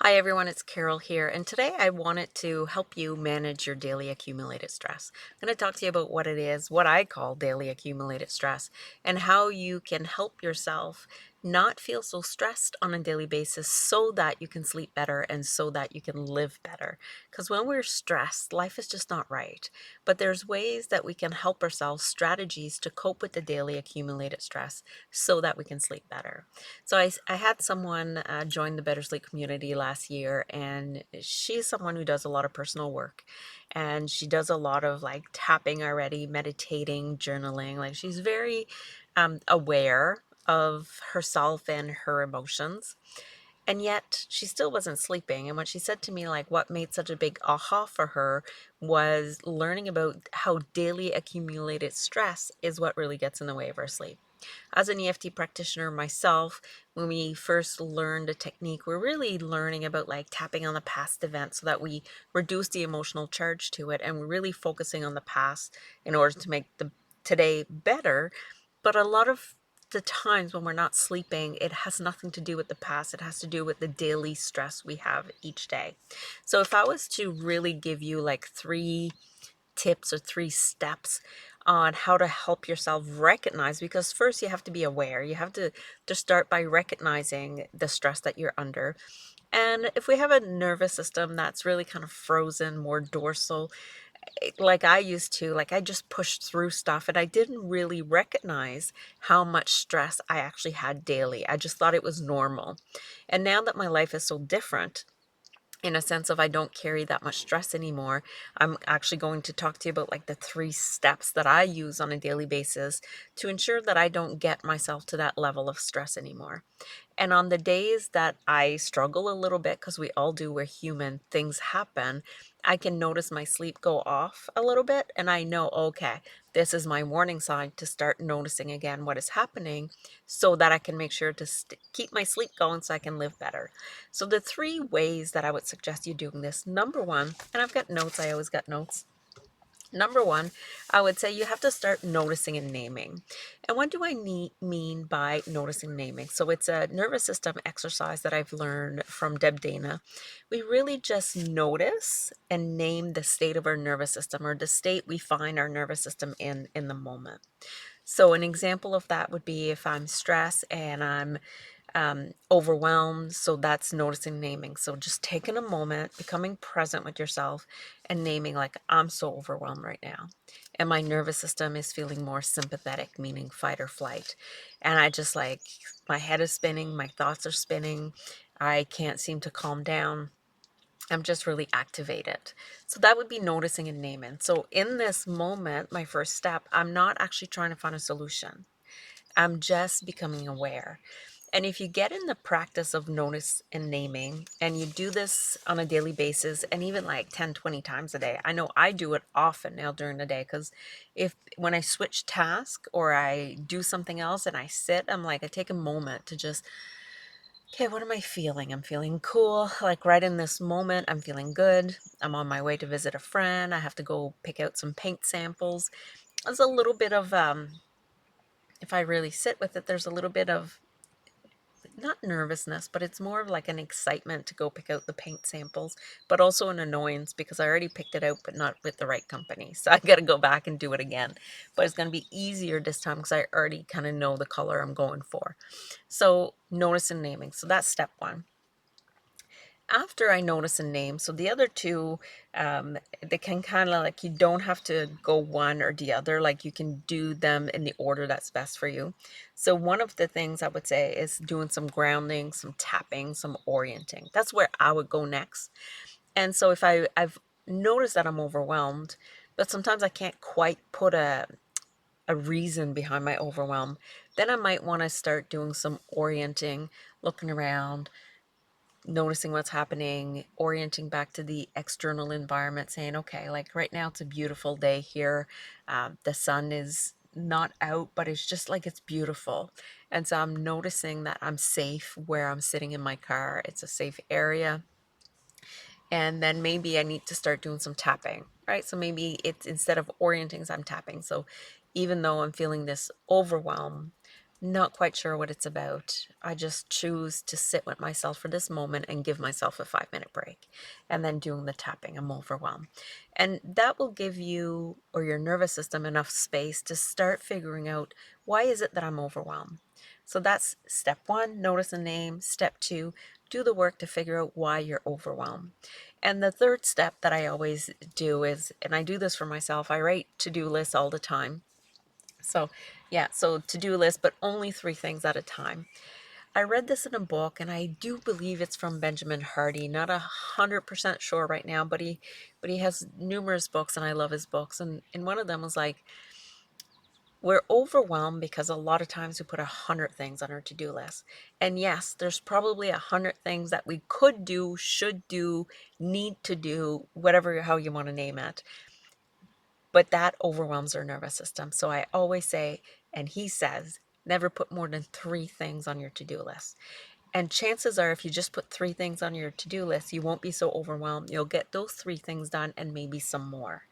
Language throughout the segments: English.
Hi everyone, it's Carol here, and today I wanted to help you manage your daily accumulated stress. I'm going to talk to you about what it is, what I call daily accumulated stress, and how you can help yourself not feel so stressed on a daily basis so that you can sleep better and so that you can live better. Because when we're stressed, life is just not right. But there's ways that we can help ourselves, strategies to cope with the daily accumulated stress so that we can sleep better. So I had someone join the Better Sleep community last year, and she's someone who does a lot of personal work, and she does a lot of like tapping already, meditating, journaling. Like she's very aware of herself and her emotions. And yet she still wasn't sleeping. And what she said to me, like what made such a big aha for her was learning about how daily accumulated stress is what really gets in the way of our sleep. As an EFT practitioner myself, when we first learned the technique, we're really learning about like tapping on the past event so that we reduce the emotional charge to it, and we're really focusing on the past in order to make the today better. But a lot of the times when we're not sleeping, it has nothing to do with the past. It has to do with the daily stress we have each day. So if I was to really give you like three tips or three steps on how to help yourself recognize, because first you have to be aware. You have to start by recognizing the stress that you're under. And if we have a nervous system that's really kind of frozen, more dorsal, like I used to, like I just pushed through stuff and I didn't really recognize how much stress I actually had daily. I just thought it was normal. And now that my life is so different, in a sense of I don't carry that much stress anymore, I'm actually going to talk to you about like the three steps that I use on a daily basis to ensure that I don't get myself to that level of stress anymore. And on the days that I struggle a little bit, because we all do, we're human, things happen, I can notice my sleep go off a little bit. And I know, okay, this is my warning sign to start noticing again what is happening so that I can make sure to keep my sleep going so I can live better. So, the three ways that I would suggest you doing this, number one, and I've got notes, I always got notes. Number one, I would say you have to start noticing and naming. And what do I mean by noticing naming? So it's a nervous system exercise that I've learned from Deb Dana. We really just notice and name the state of our nervous system, or the state we find our nervous system in the moment. So an example of that would be if I'm stressed and I'm overwhelmed. So that's noticing, naming. So just taking a moment, becoming present with yourself and naming, like, I'm so overwhelmed right now. And my nervous system is feeling more sympathetic, meaning fight or flight. And I just like, my head is spinning, my thoughts are spinning. I can't seem to calm down. I'm just really activated. So that would be noticing and naming. So in this moment, my first step, I'm not actually trying to find a solution. I'm just becoming aware. And if you get in the practice of notice and naming, and you do this on a daily basis, and even like 10, 20 times a day, I know I do it often now during the day, because if when I switch task or I do something else and I sit, I'm like, I take a moment to just, okay, what am I feeling? I'm feeling cool. Like right in this moment, I'm feeling good. I'm on my way to visit a friend. I have to go pick out some paint samples. There's a little bit of, if I really sit with it, there's a little bit of not nervousness, but it's more of like an excitement to go pick out the paint samples, but also an annoyance because I already picked it out, but not with the right company. So I got to go back and do it again. But it's going to be easier this time because I already kind of know the color I'm going for. So notice and naming. So that's step one. After I notice a name, so the other two, they can kind of like, you don't have to go one or the other, like you can do them in the order that's best for you. So one of the things I would say is doing some grounding, some tapping, some orienting. That's where I would go next. And so if I've noticed that I'm overwhelmed, but sometimes I can't quite put a reason behind my overwhelm, then I might want to start doing some orienting, looking around, noticing what's happening, orienting back to the external environment, saying, okay, like right now it's a beautiful day here. The sun is not out, but it's just like it's beautiful. And so I'm noticing that I'm safe where I'm sitting in my car. It's a safe area. And then maybe I need to start doing some tapping, right? So maybe it's instead of orienting, I'm tapping. So even though I'm feeling this overwhelm, Not quite sure what it's about. I just choose to sit with myself for this moment and give myself a 5-minute break. And then doing the tapping, I'm overwhelmed. And that will give you or your nervous system enough space to start figuring out, why is it that I'm overwhelmed? So that's step one, notice a name. Step two, do the work to figure out why you're overwhelmed. And the third step that I always do is, and I do this for myself, I write to-do lists all the time. So yeah, so to-do list, but only 3 things at a time. I read this in a book, and I do believe it's from Benjamin Hardy. Not 100% sure right now, but he has numerous books, and I love his books. And one of them was like, we're overwhelmed because a lot of times we put 100 things on our to-do list. And yes, there's probably 100 things that we could do, should do, need to do, whatever how you want to name it. But that overwhelms our nervous system. So I always say, and he says, never put more than 3 things on your to-do list. And chances are, if you just put 3 things on your to-do list, you won't be so overwhelmed. You'll get those 3 things done and maybe some more.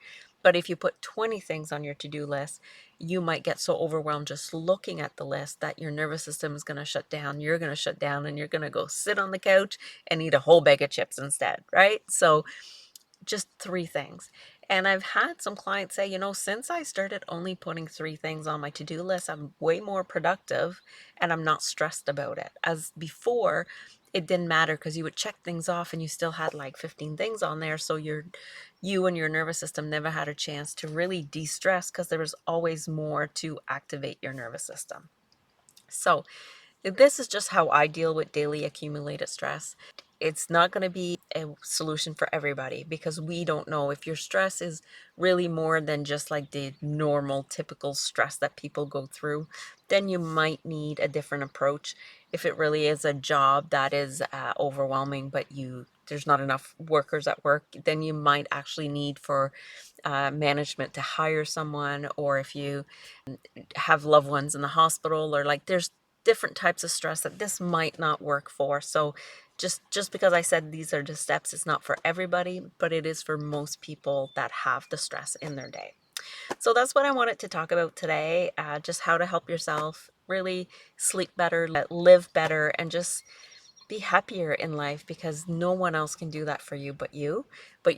But if you put 20 things on your to-do list, you might get so overwhelmed just looking at the list that your nervous system is going to shut down. You're going to shut down, and you're going to go sit on the couch and eat a whole bag of chips instead, right? So just 3 things. And I've had some clients say, since I started only putting 3 things on my to-do list, I'm way more productive and I'm not stressed about it. As before, it didn't matter because you would check things off and you still had like 15 things on there. So you and your nervous system never had a chance to really de-stress because there was always more to activate your nervous system. So this is just how I deal with daily accumulated stress. It's not going to be a solution for everybody, because we don't know if your stress is really more than just like the normal, typical stress that people go through. Then you might need a different approach. If it really is a job that is overwhelming, but there's not enough workers at work, then you might actually need for management to hire someone. Or if you have loved ones in the hospital, or like there's different types of stress that this might not work for. So just because I said these are the steps, it's not for everybody, but it is for most people that have the stress in their day. So that's what I wanted to talk about today, just how to help yourself really sleep better, live better, and just be happier in life, because no one else can do that for you but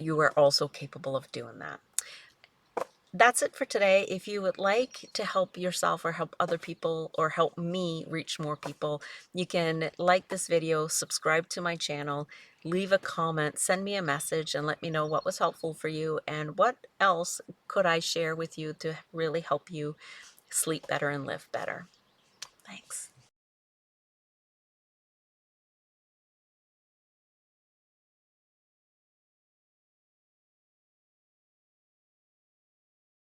you are also capable of doing that. That's it for today. If you would like to help yourself or help other people or help me reach more people, you can like this video, subscribe to my channel, leave a comment, send me a message, and let me know what was helpful for you and what else could I share with you to really help you sleep better and live better. Thanks.